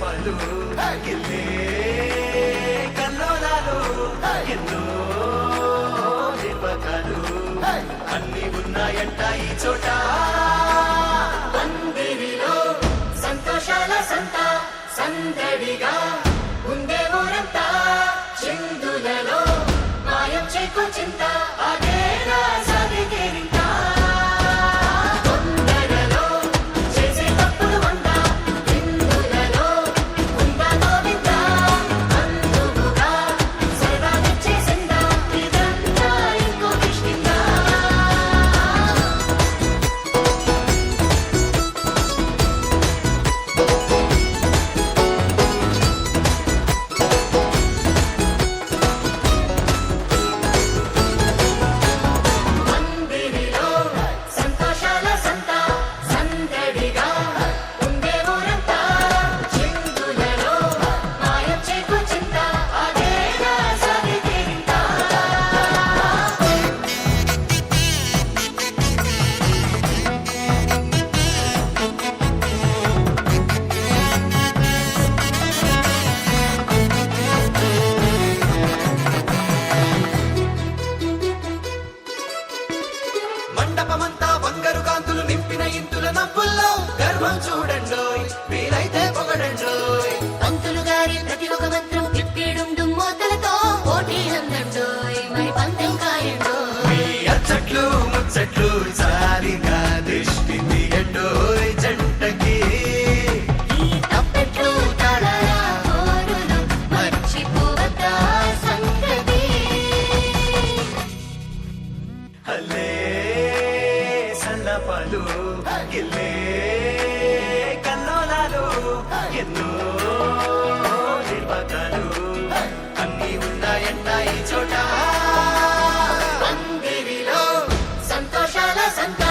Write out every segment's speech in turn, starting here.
సన్నపాలు గిల్లే కల్లోలాలు ఎన్నో నిర్వకాలు అన్ని ఉన్నాయంట ఈ చోట పందిరిలో సంతోషాల సంత సందడిగా ఉండే ఊరంతా చిందులలో మాయం చేకో చింత అదే సాగికేరింత తొందరలో చేసే తప్పులు వంద ఇందులలో ఉందా గోవింద అందుకుగా సరదా తెచ్చేసిందా ఇదంతా ఇంకో కిష్కిందా పందిరిలో సంతోషాల సంత సందడిగా ఉండే ఊరంతా చిందులలో మాయం చేకో చింత అదే సాగికేరింత మండపమంతా బంగారు కాంతులు నింపిన ఇంతుల నవ్వుల్లో గర్వం చూడండోయ్ వీలైతే పొగడండోయ్ పంతులు గారి ప్రతి ఒక మంత్రం తిప్పిడుండు మోతలతో పోటీ అందండోయ్ మరి పందెం కాయండోయ్ మీ అచ్చట్లు ముచ్చట్లు సారిగా దిష్టి తీయండోయ్ జంటకి ఈ తప్పెట్లు తాళాల హోరులు మర్చిపోవద్దా సంగతి హల్లే సన్నపాలు గిల్లే కల్లోలాలు ఎన్నో నిర్వకాలు అన్ని ఉన్నాయంట ఈ చోట పందిరిలో సంతోషాల సంత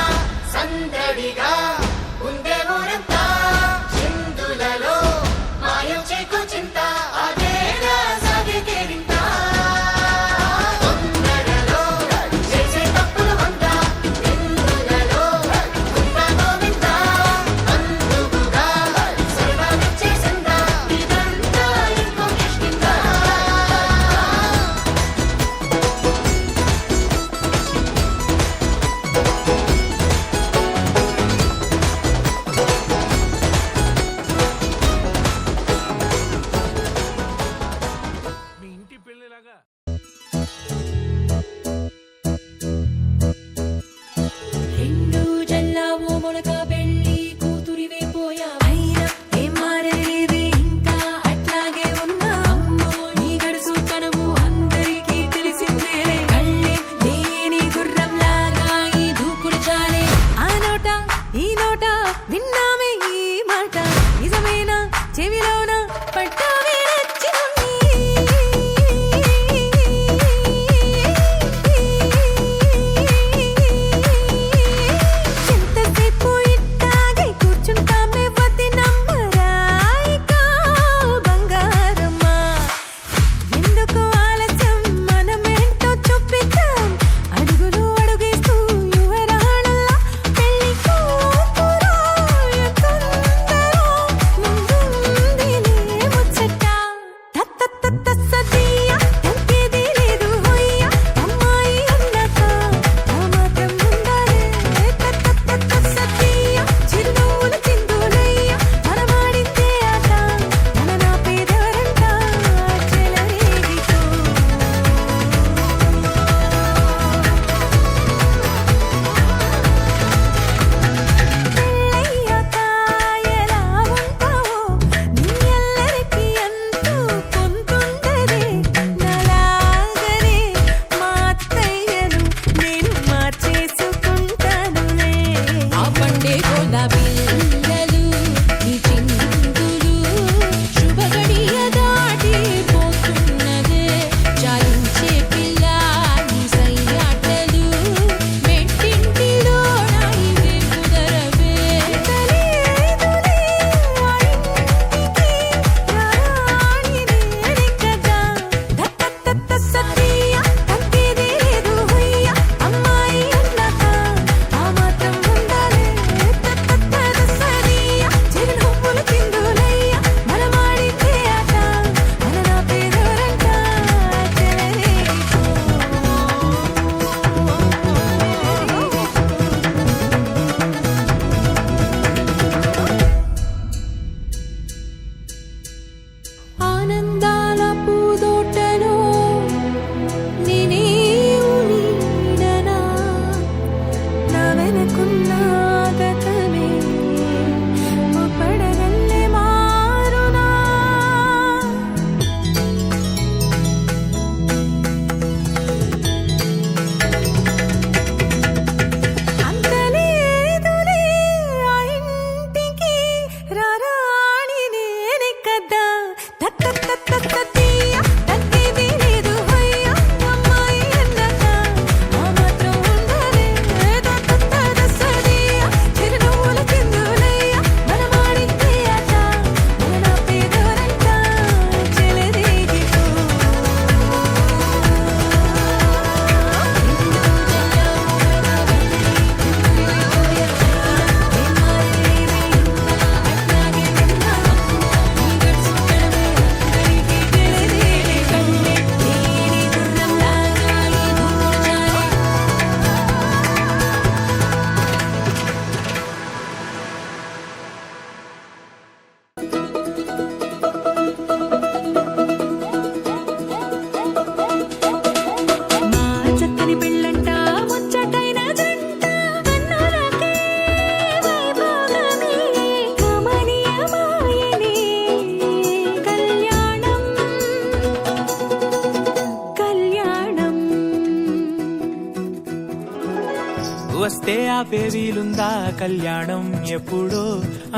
వస్తే ఆపే వీలుందా కళ్యాణం ఎప్పుడో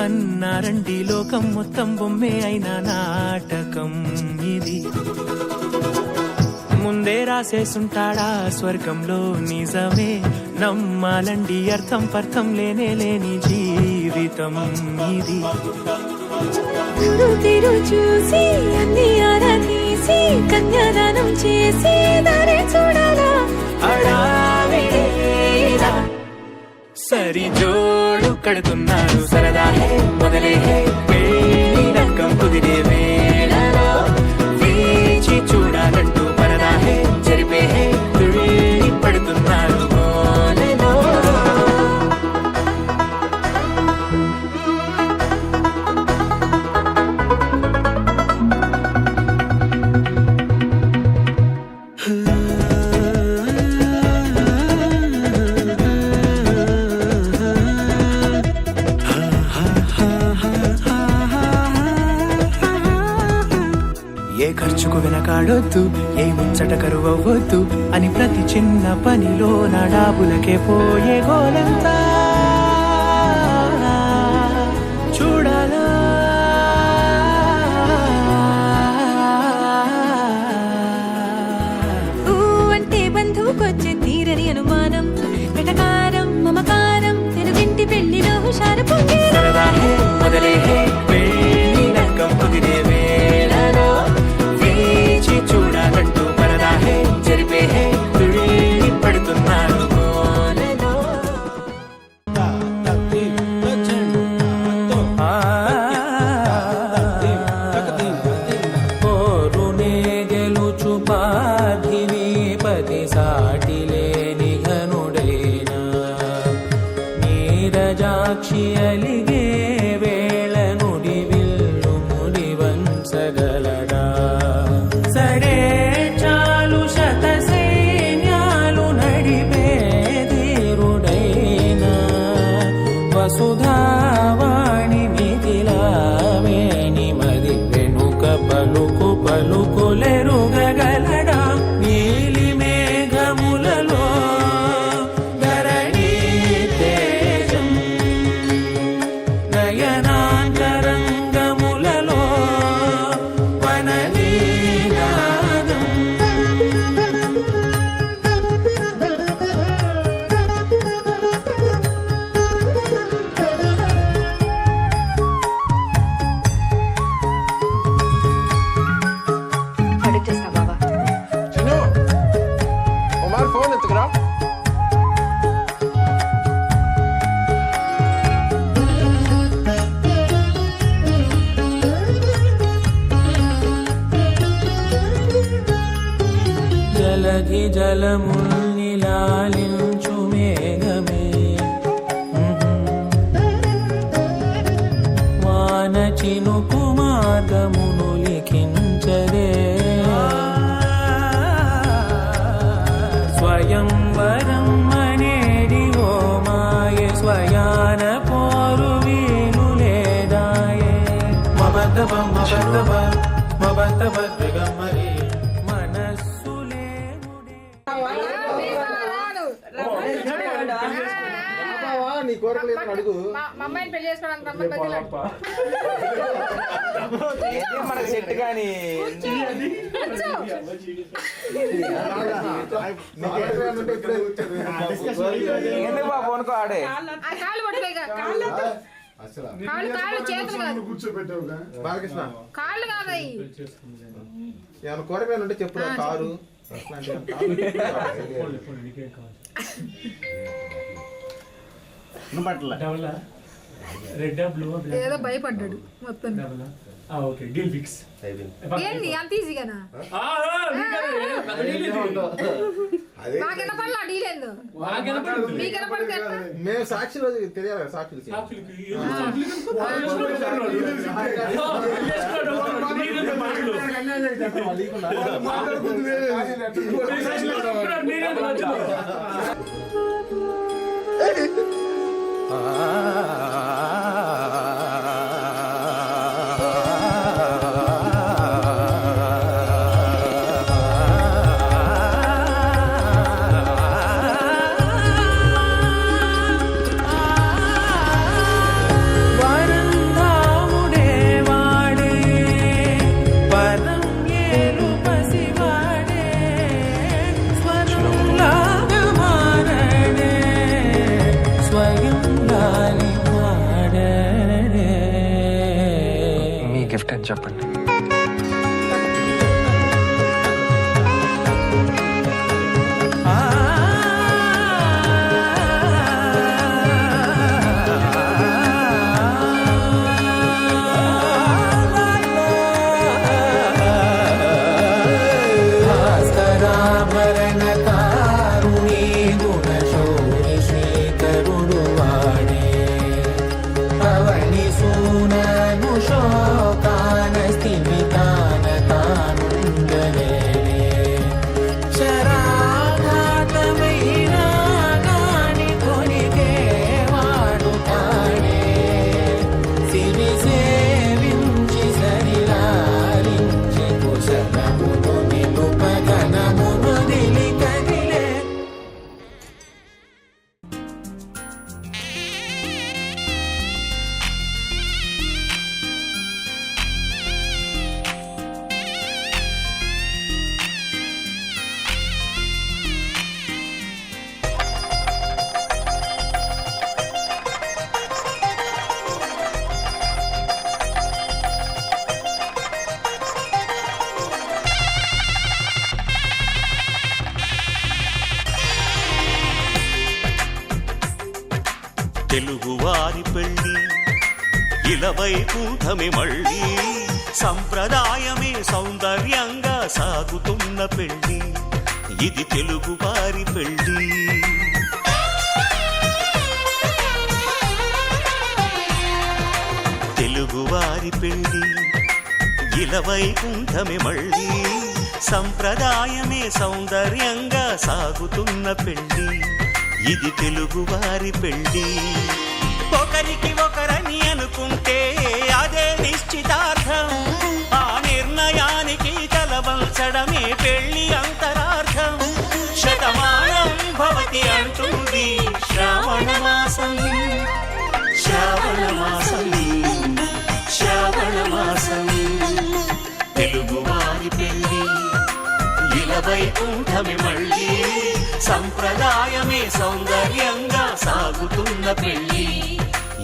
అన్నారండి లోకం మొత్తం బొమ్మే అయిన నాటకం ఇది ముందే రాసేసుంటాడా స్వర్గంలో నిజమే నమ్మాలండి అర్థం పర్థం లేనే లేని జీవితం ఇది తీరు చూసి అన్ని ఆరా తీసి కన్యాదానం చేసి దారే చూడాలా హడావిడిలా సరి జోడు కడుతున్నారు సరదా హే మొదలే హే పెళ్లి రకం కుదిరే వేళలో వేచి చూడాలంటూ పరదా హే జరిపే హే తుళ్ళి పడుతున్నారు గోలలో. ఏ ఖర్చుకు వెనకాడొద్దు ఏ ముచ్చట కరువవ్వొద్దు అని ప్రతి చిన్న పనిలో నా డాబులకే పోయే గోలంతా చూడాలా ఊ అంటే బంధువుకొచ్చే తీరని అనుమానం వెటకారం మమకారం తెలుగింటి పెళ్లిలో హుషారు పొంగే సరదా హే మొదలే హే పెళ్లి రకం కుదిరే వేళలో వేచి చూడాలంటూ పరదా హే జరిపే హే తుళ్ళి పడుతున్నారు గోలలో. కోరునే గెలుచు పార్థివీపతి సాటిలేని ఘనుడైనా నీరజాక్షి అలిగే వేళ నుడి విల్లు ముడి వంచగలడా సరే చాలు శత సైన్యాలు నడిపే ధీరుడైనా వసుధావాణి మిథిలావేణి మది వెనుక పలుకు పలుకులెరుగగలడా నీలి మేఘములలో ధరణి తేజం నయనాంతరంగములలో వననీనాదం చిన్ను ఒమార్ ఫోన్ ఎత్తుకురా జలధి జలముల్నిలాలించు మేఘమే వాన చినుకు మార్గమును లిఖించరే స్వయంవరం అనేడి ఓ మాయ స్వయాన పోరు వీలు లేదాయే మబద్దబ మబద్దబద్దగమ్మరే మనస్సులే నీ కోరికలు ఏమని అడుగు మా అమ్మాయిని పెళ్లి చేసుకోవడానికి రమ్మని బతిలాడు. మనకు సెట్ కానీ ఎందుకు బా ఫోన్ కో ఆడే ఆ కాళ్ళు పట్టుకోగా కాళ్ళు చేతులు కాదు బాలకృష్ణ కాళ్ళు కాదయి ఏమైనా కోరికలు ఉంటే చెప్పు కారు రెడ్ బ్లూ ఏదో భయపడ్డాడు మొత్తం ఓకే డీల్ ఫిక్స్ ఏంది అంత ఈజీగానా మాకెన్న పడలా డీల్ ఏందో మీకెన్న పడితే మేము సాక్షి రోజు తెలియాలి సాక్షులు చెప్పండి. తెలుగువారి పెళ్ళి ఇలవైకుంఠమే మళ్ళీ సంప్రదాయమే సౌందర్యంగా సాగుతున్న పెళ్ళి ఇది తెలుగువారి పెళ్ళి. తెలుగువారి పెళ్ళి ఇలవైకుంఠమే మళ్ళీ సంప్రదాయమే సౌందర్యంగా సాగుతున్న పెళ్ళి ఇది తెలుగువారి పెళ్ళి. ఒకరికి ఒకరని అనుకుంటే అదే నిశ్చితార్థం, ఆ నిర్ణయానికి తలవంచడమే పెళ్ళి అంతరార్థం. శతమానం భవతి అంటుంది శ్రావణ మాసం, శ్రావణ మాసం, శ్రావణ మాసం. తెలుగువారి పెళ్ళి ఇలవైకుంఠమే మళ్ళీ సంప్రదాయమే సౌందర్యంగా సాగుతున్న పెళ్ళి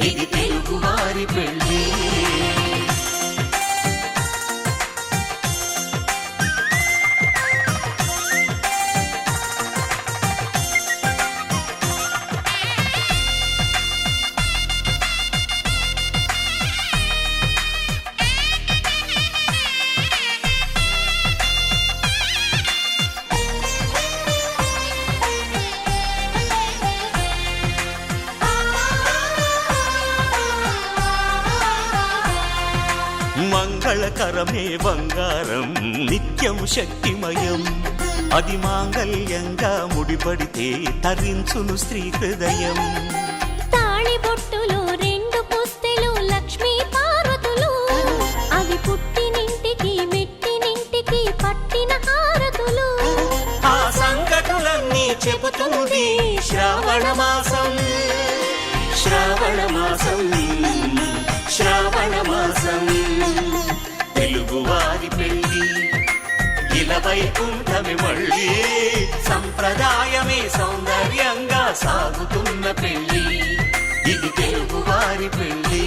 ఇది తెలుగువారి పెళ్ళి. మంగళకరమే బంగారం నిత్యం శక్తిమయం, అది మాంగళ్యంగా ముడిపడితే తరించును స్త్రీ హృదయం. తాళి బొట్టులో రెండు పుస్తెలు లక్ష్మీ పార్వతులు, అవి పుట్టినింటికి మెట్టినింటికి పట్టిన హారతులు. ఆ సంగతులన్నీ చెబుతుంది శ్రావణ మాసం, శ్రావణ మాసం, శ్రావణ మాసం. తెలుగువారి పెళ్ళి ఇలవైకుంఠమే మళ్ళీ సంప్రదాయమే సౌందర్యంగా సాగుతున్న పెళ్ళి ఇది తెలుగువారి పెళ్ళి.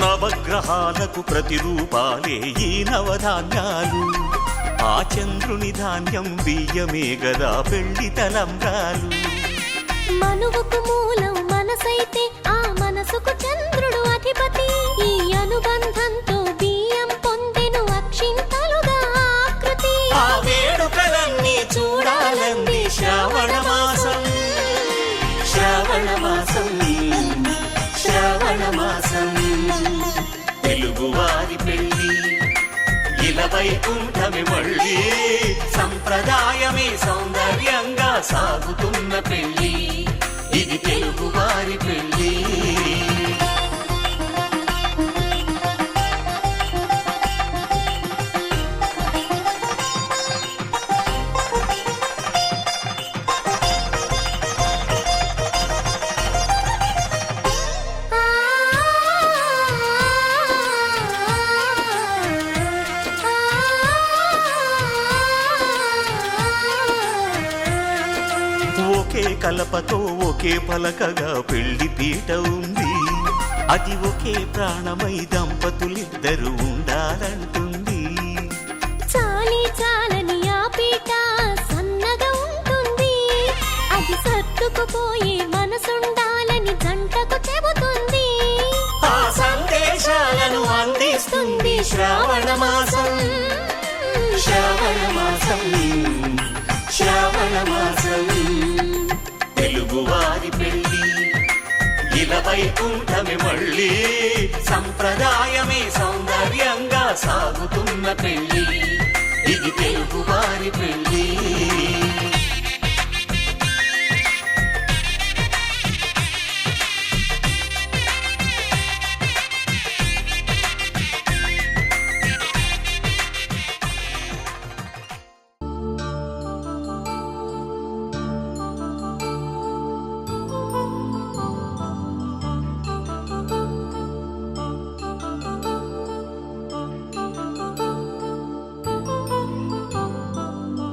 నవగ్రహాలకు ప్రతిరూపాలే ఈ నవధాన్యాలు, ఆ చంద్రుని ధాన్యం బియ్యమే గదా పెళ్లి తలంబ్రాలు. మనువుకు మూలం మనసైతే ఆ మనసుకు చంద్రుడు అధిపతి, ఈ అనుబంధంతో బియ్యం పొందెను అక్షింతలుగా ఆకృతి. ఆ వేడుకలన్నీ చూడాలంది శ్రావణ మాసం, శ్రావణ మాసం, శ్రావణ మాసం. తెలుగువారి పెళ్ళి ఇలవైకుంఠమే మళ్ళీ సంప్రదాయమే సౌందర్యంగా సాగుతున్న పెళ్ళి ఇది తెలుగువారి పెళ్ళి. ఒకే కలపతో ఒకే పలకగా పెళ్లి పీట ఉంది. అది ఒకే ప్రాణమై దంపతులిద్దరు ఉండాలంటుంది. చాలి చాలని ఆ పీట సన్నగా ఉంటుంది. అది సర్దుకుపోయే మనసుండాలని జంటకు చెబుతుంది. ఆ సందేశాలను అందిస్తుంది శ్రావణ మాసం. శ్రావణ మాసం, శ్రావణ మాసం. తెలుగువారి పెళ్లి ఇలా వైకుంఠమే మళ్ళీ. సంప్రదాయమే సౌందర్యంగా సాగుతున్న పెళ్లి. ఇది తెలుగువారి పెళ్లి.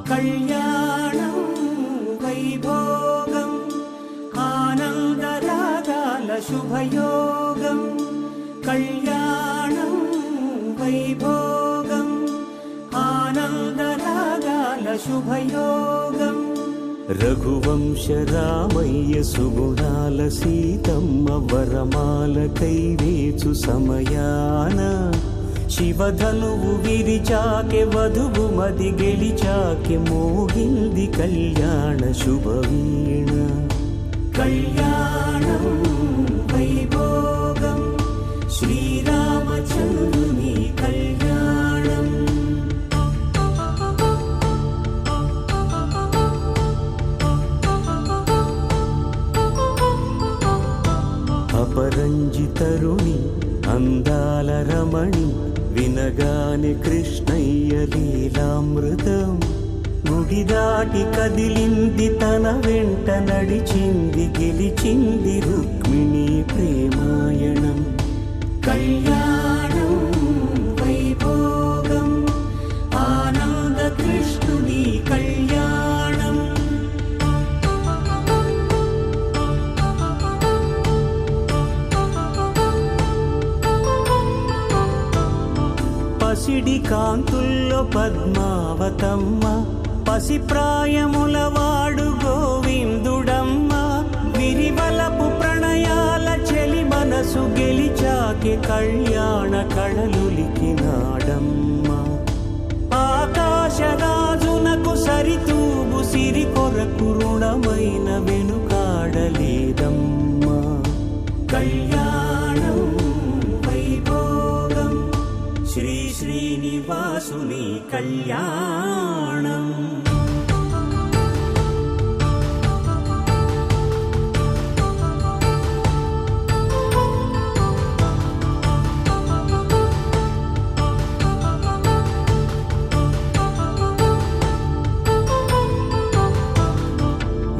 కళ్యాణం వైభోగం ఆనందరాగాల శుభయోగం. కళ్యాణం వైభోగం ఆనందరాగాల శుభయోగం. రఘువంశ రామయ్య సుగుణాల సీతమ్మ వరమాల కైవేచు సమయాన శివధనువు విరిచాకె వధువు మది గెలిచాకె మోగింది కళ్యాణ శుభవీణ. కళ్యాణం వైభోగం శ్రీరామచంద్రుని కళ్యాణం. అపరంజితరుణి అందాల రమణి వినగానే కృష్ణయ్య లీలామృతం. గుడి దాటి కదిలింది తన వెంట నడిచింది గెలిచింది రుక్మిణి ప్రేమాయణం. కళ్యాణం వైభోగం ఆనంద కృష్ణుని కళ్యాణం. పసిడి కాంతుల్లో పద్మావతమ్మ పసిప్రాయముల వాడు గోవిందుడమ్మ. విరివలపు ప్రణయాల చెలి మనసు గెలిచాకే కళ్యాణ కళలులికినాడమ్మ. ఆకాశరాజునకు సరితూగు సిరి కొరకు రుణమైన వెనుకాడలేదమ్మ. కళ్యాణం వైభోగం శ్రీ శ్రీనివాసుని కళ్యాణం.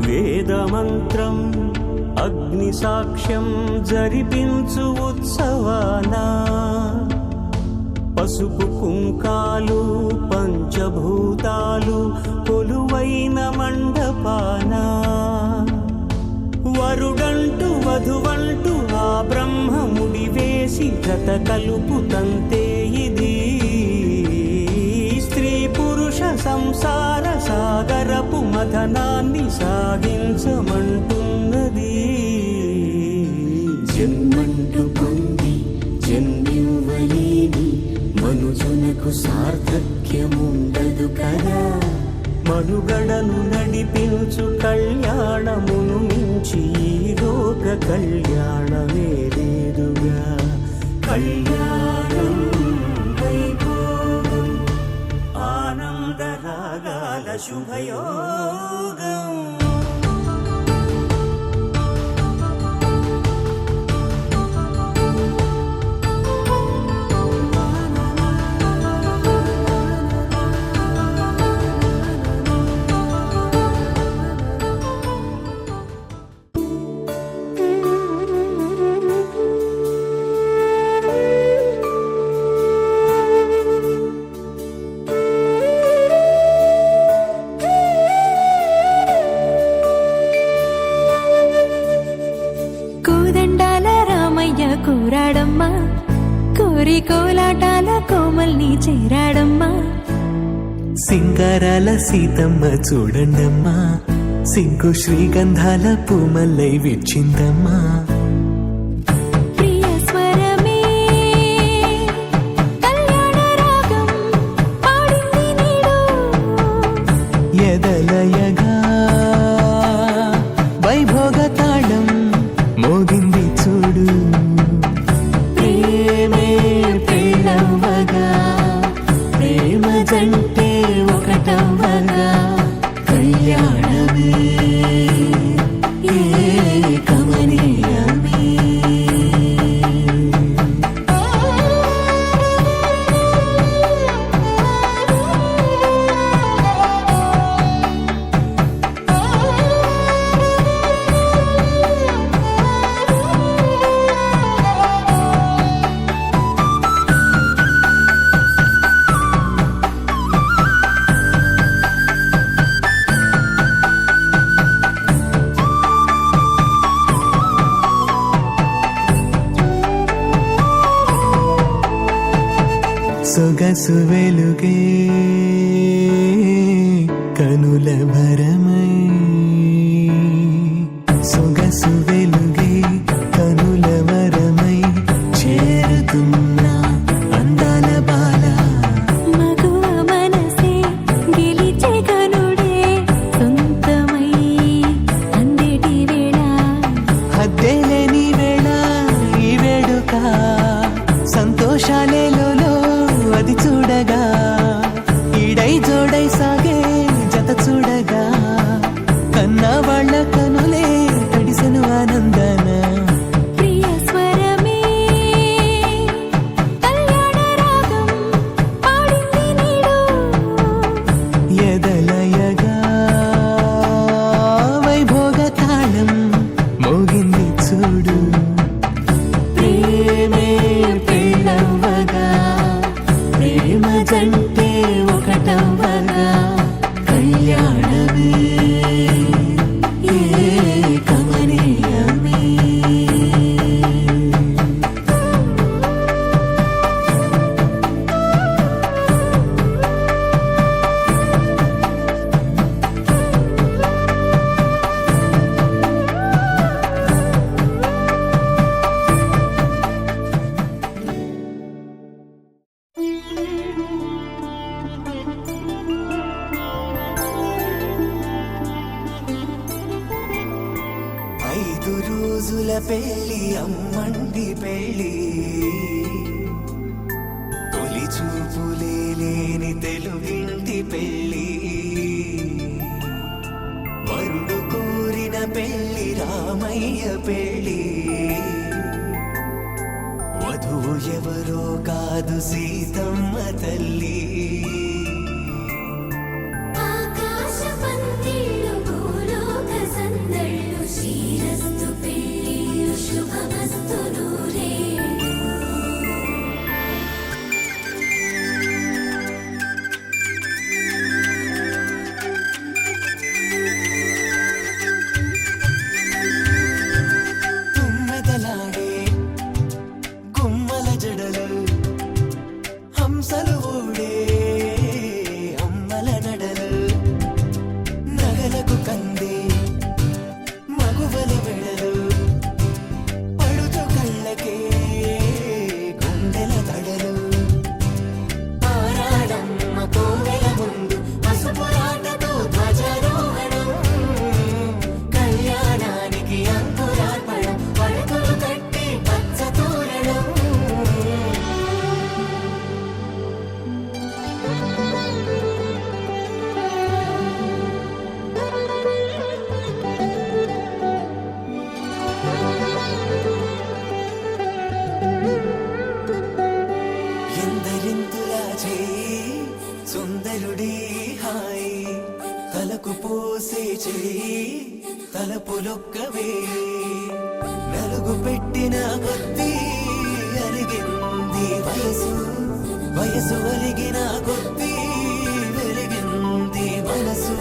వేదమంత్రం అగ్ని సాక్ష్యం జరిపించు ఉత్సవానా. పసుపు కుంకాలు పంచభూతాలు కొలువైన మండపాన. వరుడంటూ వధువంటూ ఆ బ్రహ్మముడి వేసి జత కలుపుతంతే ఇది. స్త్రీ పురుష సంసార సాగరపు మథనాన్ని సాగించమంటున్నది. జన్మంటూ పొంది జన్మివ్వలేని మనుజునకు సార్థక్యముండదు కదా. మనుగడను నడిపించు కళ్యాణమును మించి ఈ లోక కళ్యాణమే లేదుగా. కళ్యాణం వైభోగం ఆనందరాగాల శుభయోగం. కోరి కోలాటాల కోమల్ని చేరాడమ్మా. సింగారాల సీతమ్మ చూడండమ్మా, సింకు శ్రీగంధాల పూమల్లై విచ్చిందమ్మా. ప్రియ స్వరమే కళ్యాణ రాగం పాడింది నీడు, ఎదలయగా వైభోగ తాళం మోగింది చూడు. ప్రేమే పెళ్ళవ్వగా, ప్రేమ జంటే ఒకటవ్వగా, కళ్యాణమే కమనీయమే. సొగసు వెలుగే కనుల భరమై, సొగసు వెలుగే కనుల వరమై చేరుతున్నా అందాల బాల. మగువ మనసే గెలిచే కనుడే సొంతమై అందేటి వేళ, హద్దేలేని వేళ ఈ వేడుక, సంతోషాలేలో అది చూడగా, ఈడై జోడై సాగే జత చూడగా, కన్నా వాళ్ళ కనులే తడిసెను ఆనందన. ప్రియ స్వరమే కళ్యాణ రాగం పాడింది నీడు, ఎదలయగా వైభోగ తాళం మోగింది చూడు. ప్రేమే పెళ్ళవ్వగా, ప్రేమ జంటే ఒకటవ్వగా, కళ్యాణమే కమనీయమే. ఐదు రోజుల పెళ్ళి అమ్మండి పెళ్ళి, తొలి చూపులే లేని తెలుగింటి పెళ్ళి, వరుడు కోరిన పెళ్ళి రామయ్య పెళ్ళి, వధువు ఎవరో కాదు సీతమ్మ తల్లి. ఆకాశ పందిళ్ళు భూలోక సందళ్ళు శ్రీరస్తు పెళ్ళిళ్ళు శుభమస్తు నూరేళ్ళు. తుమ్మెదలాడే గుమ్మల జడలు, హంసలు ఊడే అమ్మల నడలు, నగలకు కంది మగువల వెడలు, పడుచు కళ్ళకే గుండెల తడలు, ఆరాడమ్మ కోవెల ముందు పసుపురాటతో ధ్వజారోహణం, కళ్యాణానికి అంకురార్పణం, పడకలు కట్టి పచ్చ తోరణం. ఎందరింతులా చేయి సుందరుడి హాయి, తలకు పోసే చేయి తలపులొక్కవే, నలుగు పెట్టిన కొద్దీ అరిగింది వయసు, వయసు ఒలిగిన కొద్దీ వెలిగింది మనసు.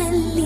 తల్లి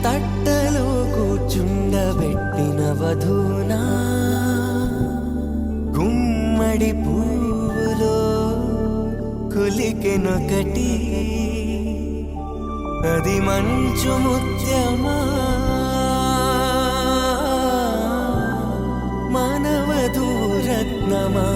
తట్టలో కూర్చుండబెట్టిన వధూనా గుమ్మడి పువ్వులో కులికెనొకటి అది మంచు ముత్యమా మానవధూరత్నమా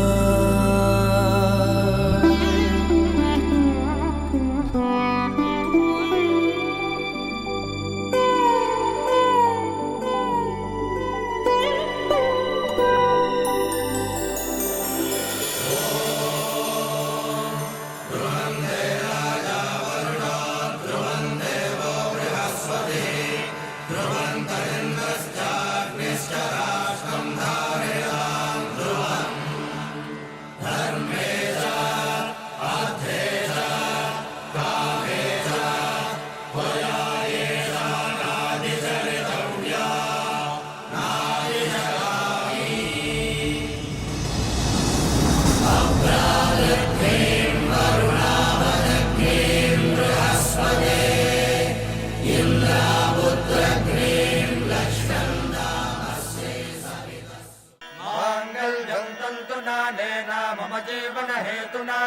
मम जीवन हेतुना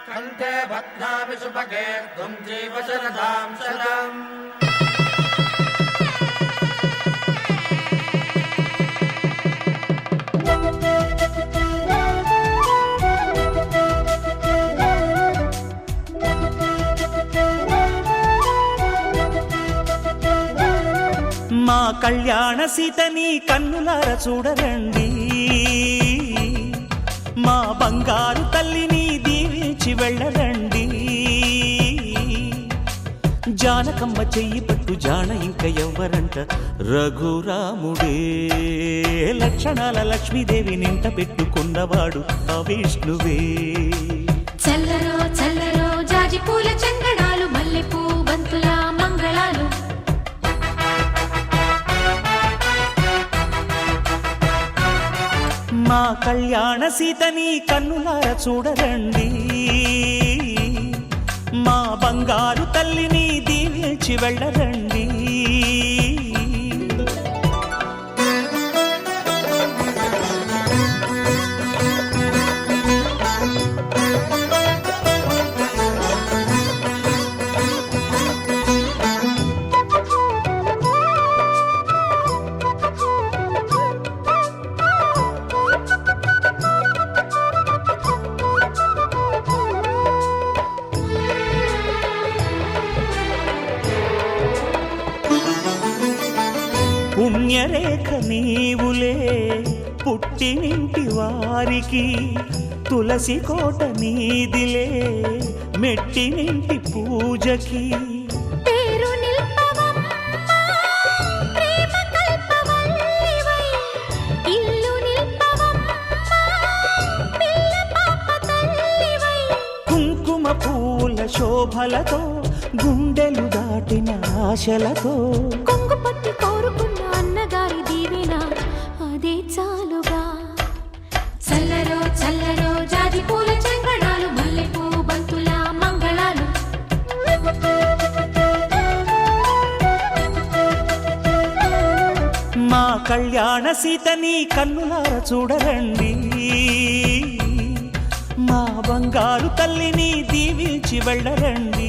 कंठे बध्नामि सुभगे त्वं जीव शरदां शरम् మా కళ్యాణ సీతని కన్నులార చూడరండి మా బంగారు తల్లిని దీవించి వెళ్ళరండి జానకమ్మ చెయ్యి పట్టు జాన ఇంక ఎవ్వరంట రఘురాముడే లక్షణాల లక్ష్మీదేవి నింట పెట్టుకున్నవాడు ఆ విష్ణువే చల్లరో చల్లరో జాజి పూల చందనాలు మల్లెపూ బంతుల మంగళాలు మా కళ్యాణ సీతని కన్నులార చూడరండి మా బంగారు తల్లిని దీవించి వెళ్ళరండి పుణ్యరేఖ నీవులే పుట్టినింటి వారికి తులసి కోట నీదిలే మెట్టినింటి పూజకి పేరు నిల్పవమ్మ ప్రేమ కల్పవల్లివై ఇల్లు నిల్పవమ్మ పిల్ల పాప తల్లివై కుంకుమ పూల శోభలతో గుండెలు దాటిన ఆశలతో కొంగు పట్టి కోరుకున్న అన్నగారి దీవెన అదే చాలుగా చల్లరో చల్లరో జాజి పూల చంగడాలు మల్లెపూ బంతుల మంగళాలు మా కళ్యాణ సీతని కన్నులార చూడరండి మా బంగారు తల్లిని దీవించి వెళ్ళరండి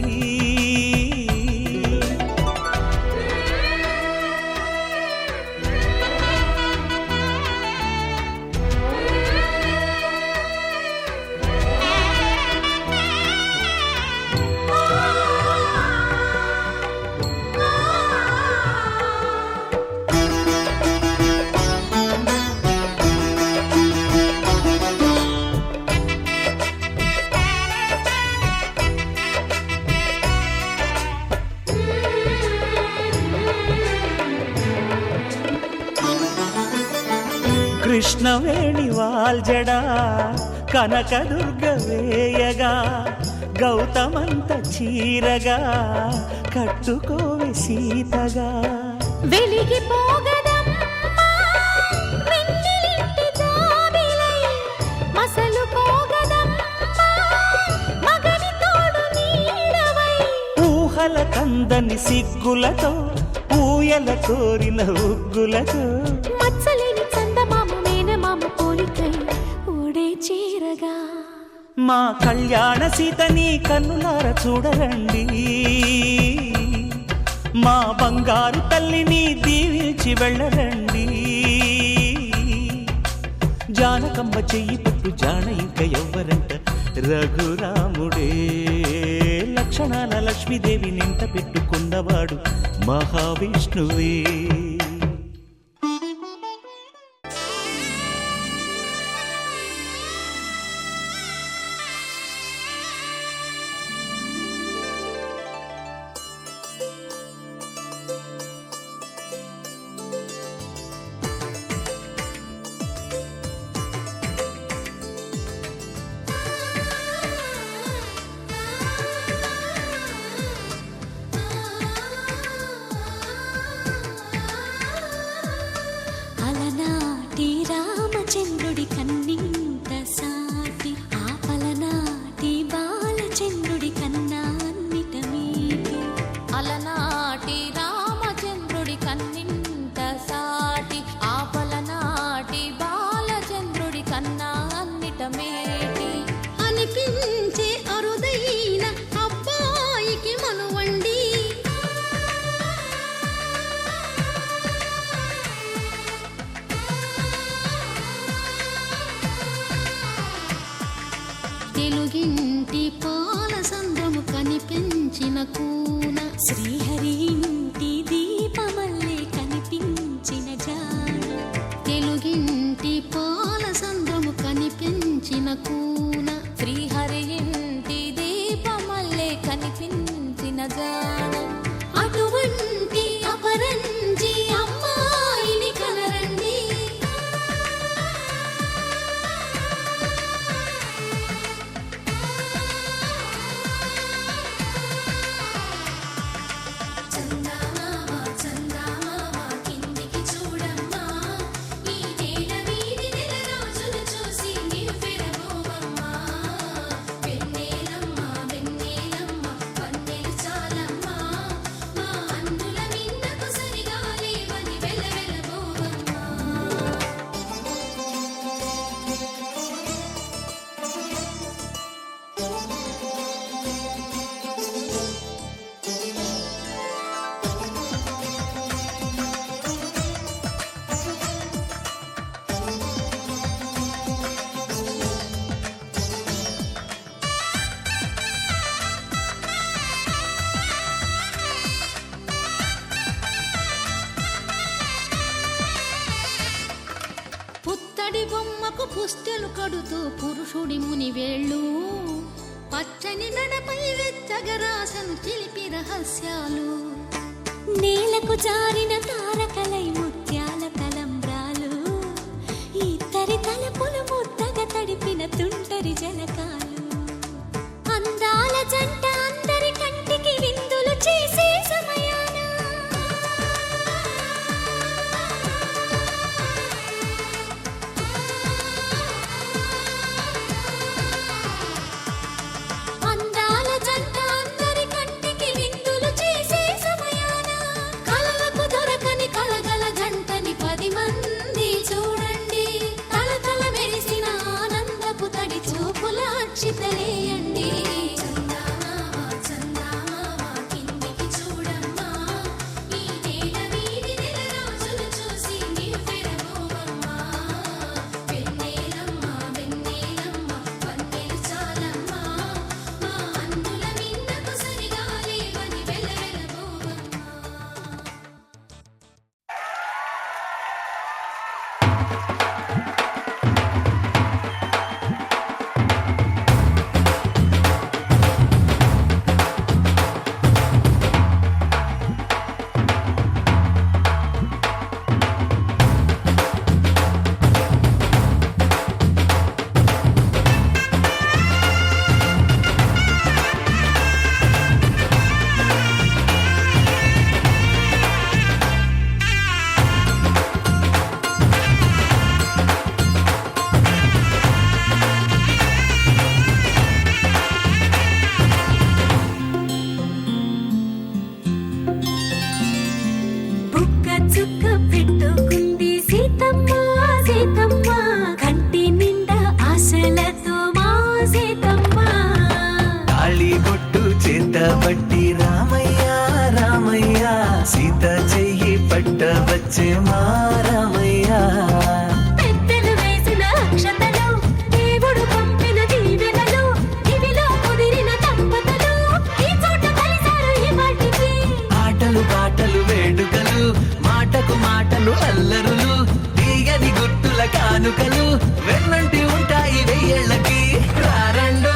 కృష్ణవేణి వాల్జడా కనకదుర్గ వేయగా గౌతమంత చీరగా కట్టుకోవే సీతగా వెలిగిపోగదమ్మా వెన్నెలింటి జాబిలై మసలుకోగదమ్మా మగని తోడు నీడవై ఊహల కందని సిగ్గులతో ఊయల కోరిన ఉగ్గులతో మచ్చలేని చందమామ మేనమామ పోలికై ఓడే చీరగా మా కళ్యాణ సీతని కన్నులార చూడరండి మా బంగారు తల్లిని దీవించి వెళ్ళరండి జానకమ్మ చెయ్యి పట్టు జాన ఇంక ఎవ్వరంట రఘురాముడే లక్షణాల లక్ష్మీదేవి నింట పెట్టుకున్నవాడు మహావిష్ణువే అలనాటి రామచంద్రుడి కన్నింత సాటి ఆపలనాటి బాలచంద్రుడి కన్నా అన్నిట మీటి అలనాటి రామచంద్రుడి కన్నింత సాటి ఆపలనాటి బాలచంద్రుడి కన్నా అన్నిట మేటి అనిపించే అరుదైన అబ్బాయికి మనువండి తెలుగింటి పాల సంద్రము కనిపించిన కూన శ్రీహరి ఇంటి దీపమల్లే కనిపించిన జాన తెలుగింటి పాల సంద్రము కనిపించిన కూన శ్రీహరి ఇంటి దీపమల్లే కనిపించిన జాన అటువంటి అపరంజి అమ్మాయిని కనరండి చందమామ చందమామ కిందికి చూడమ్మా ఈ నేల వీధి నెల రోజులు చూసి నివ్వెరబోవమ్మా వెన్నెలమ్మ వెన్నెలమ్మ వన్నెలు చాలమ్మా మా అన్నుల మిన్నకు సరిగా లేవని వెలవెలబోవమ్మా పుత్తడి బొమ్మకు పుస్తెలు కడుతూ పురుషుడి ముని వేళ్ళు పచ్చని నడపై వెచ్చగరాసను చిలిపి రహస్యాలు నేలకు జారిన తారకలై ముత్యాల తలంబ్రాలు ఇద్దరి తలపులు ముద్దగా తడిపిన తుంటరి జలకాలు అందాల జంట అందరి కంటికి విందులు చేసే సమయాన అందాల జంట అందరి కంటికి విందులు చేసే సమయాన కలలకు దొరకని కలగల జంటని 10 మంది చూడండి తల తల మెరిసే కానుకలు వెన్నంటి ఉంటాయి వెయ్యేళ్ళకి రారండో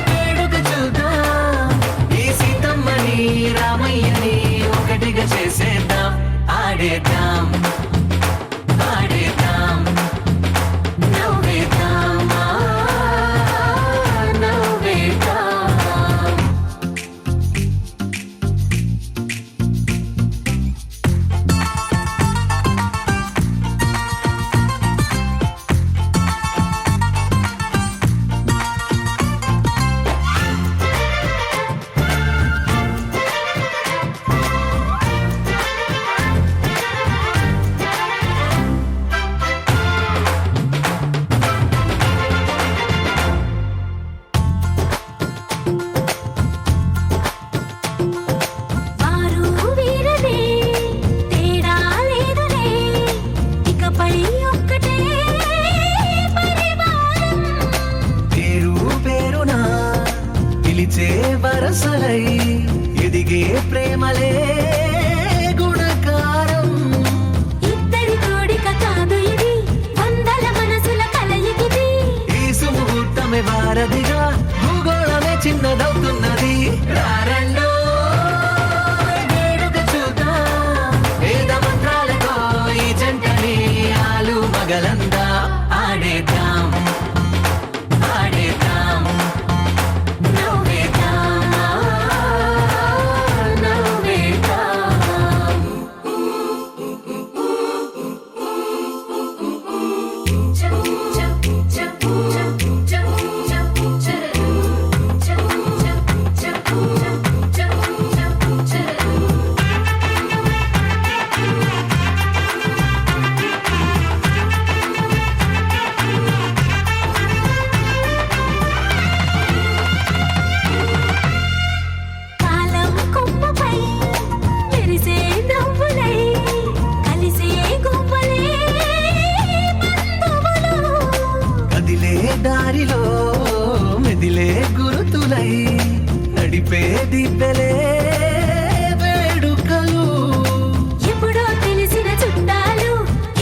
వేడుక చూద్దాం ఈ సీతమ్మని రామయ్యని ఒకటిగా చేసేద్దాం ఆడేద్దాం ఆడేద్దాం నవ్వేద్దాం నవ్వేద్దాం వారు వీరనే తేడా లేదులే ఇకపై ఒక్కటే పరివారం పేరు పేరునా పిలిచే వరసలై ఎదిగే ప్రేమలే గుణకారం ఇద్దరి కోడిక కాదు ఇది వందల మనసుల కలయికిది ఈ సుముహూర్తమే వారధిగా భూగోళమే చిన్నదవుతున్నది రారండో వేడుక చూద్దాం వేద మంత్రాలతో ఈ జంటని ఆలు మగలందా ఆడేద్దాం ఆడేద్దాం నవ్వేద్దాం నవ్వేద్దాం కాలం కొమ్మపై మెరిసే నవ్వులై కలిసే గువ్వలే బంధువులు కదిలే దారిలో మెదిలే గురుతులై నడిపే దిబ్బెలే వేడుకలు ఎప్పుడో తెలిసిన చుట్టాలు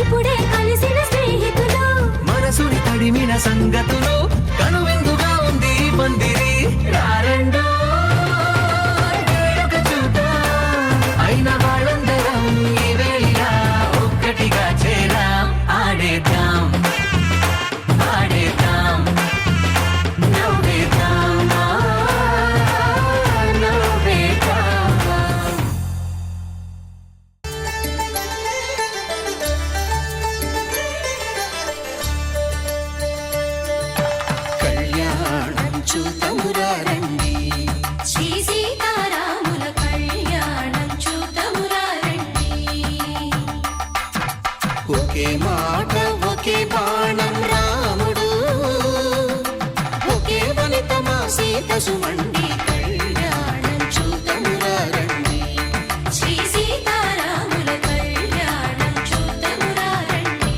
ఇప్పుడే కలిసిన స్నేహితులు మనసుని తడిమిన సంగతులు కనువిందుగా ఉంది ఈ పందిరి రారండో వేడుక చూద్దాం అయిన వాళ్ళందరం ఈ వేళ ఒక్కటిగా చేరాం ఆడేద్దాం ఆడేద్దాం నవ్వేద్దాం నవ్వేద్దాం కళ్యాణం చూతమురా రండి శ్రీ సీతారాముల కళ్యాణం చూద్దామురా రండి ఒకే మాట ఒకే బాణం రాముడు ఒకే వనిత మా సీత సుమండి కళ్యాణం చూతమురా రండి శ్రీ సీతారాముల కళ్యాణం చూద్దామురా రండి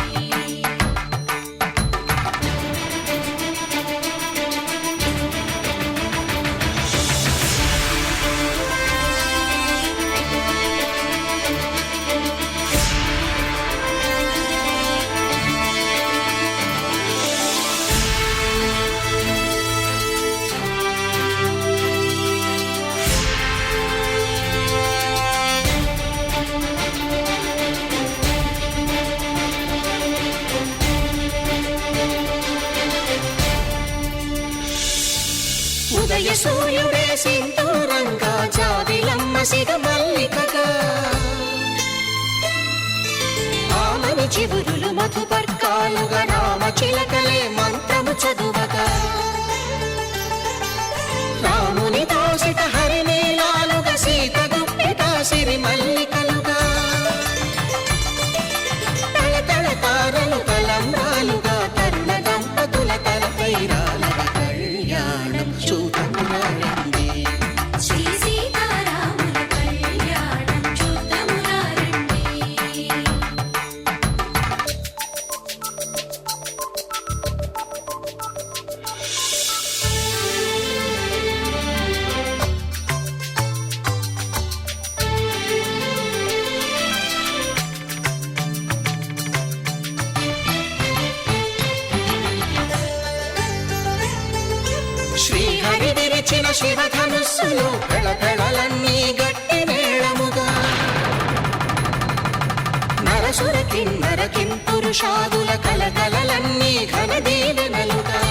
ఉదయ సూర్యుడే సింధూరంగా జాబిలమ్మ సిగ మల్లికగా ఆమని చివురులు మధుపర్కాలుగా రామ చిలకలే మంత్రము చదువగా రాముని దోసిట హరినీలాలుగా సీత గుప్పిట సిరి మల్లికలుగా తల తల తారలు తలంబ్రాలుగా తరుణ దంపతుల తలపై రాలగా కళ్యాణం చూతమురా రండి శ్రీ సీతారాముల కళ్యాణం చూద్దామురా రండి శివధనుస్సులు పెళపెళలన్నీ గట్టి మేళముగా నరసుర కిన్నర కింపురుషాదుల కలకలలన్నీ ఘనదీవెనలుగా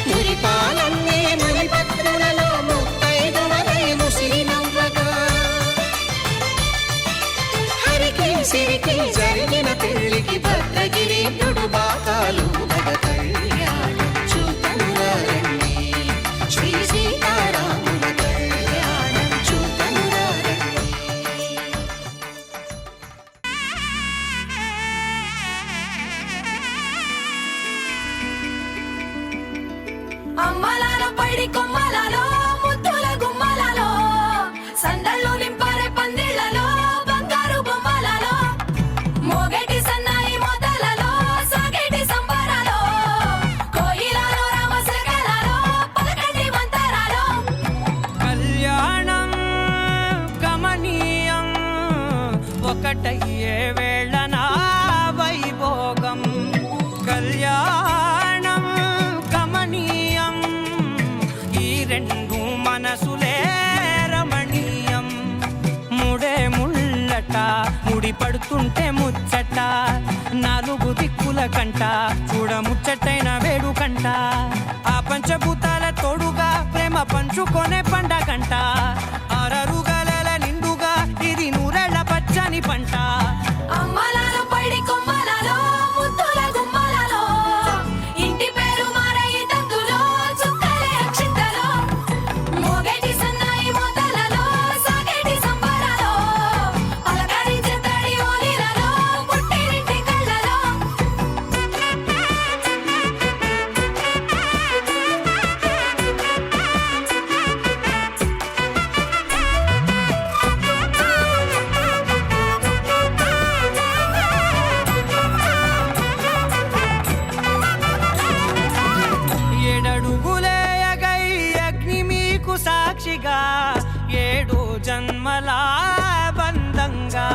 మురిపాలన్నే మణిపత్రులలో ముత్తైదువలై ముసిరి నవ్వగా హరికి సిరికి జరిగిన పెళ్లికి భద్రగిరీంద్రుడు బాకాలు మగ కళ్యాణం చూతనురారండి శ్రీ సీతారాముల కళ్యాణం చూతనురారండి. అమ్మలాల పైడి కొమ్మలలో ముద్దుల గుమ్మలలో సందళ్ళు నింపరే పందిళ్లలో బంగారు బొమ్మలలో మోగేటి సన్నాయి మోతలలో సాగేటి సంబరాలో కోయిలలో రామశకలలో పలకండి మంతరాలో కళ్యాణం గమనీయం ఒకటయ్యే వేళనా వైభోగం కళ్యాణం గమనీయం ఈ రెండు మనసులే రమణీయం ముడే ముళ్ళట ముడి పడుతుంటే ముచ్చట నాలుగు దిక్కుల కంట చూడ ముచ్చటైన వేడుకంట ఆ పంచభూతాల తోడుగా ప్రేమ పంచుకొనే పండగంట ఆరరుగల నిండుగా ఇది నూరెళ్ళ పచ్చని పంట అమ్మలాల పైడి కొమ్మలలో ముద్దుల గుమ్మలలో ఇంటి పేరు మారయి తందులో చుక్కలే అక్షింతలో మోగేటి సన్నాయి మోతలలో సాగేటి సంబరాలో పలకరించే తడి ఓలిలలో పుట్టినింటి కళ్ళలో ఏడడుగులే ఎగై అగ్ని మీకు సాక్షిగా ఏడు జన్మల బంధంగా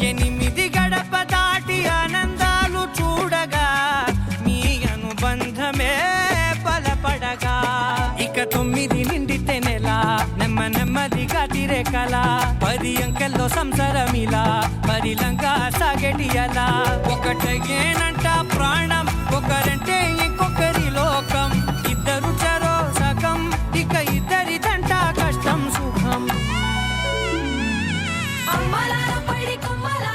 ఎనిమిది గడప దాటి ఆనందాలు చూడగా మీ అనుబంధమే బలపడగా ఇక 9 నిండితే నెల నెమ్మదిగా తిరే కల 10 అంకెల్లో సంసారమిలా పరిలంగా సాగటి అలా ఒకటేనంట ప్రాణం ఒకరంటే ఇంకొకరి లోకం ఇద్దరు చరో సగం ఇక ఇద్దరిదంట కష్టం సుఖం అమ్మలాల పైడి కొమ్మల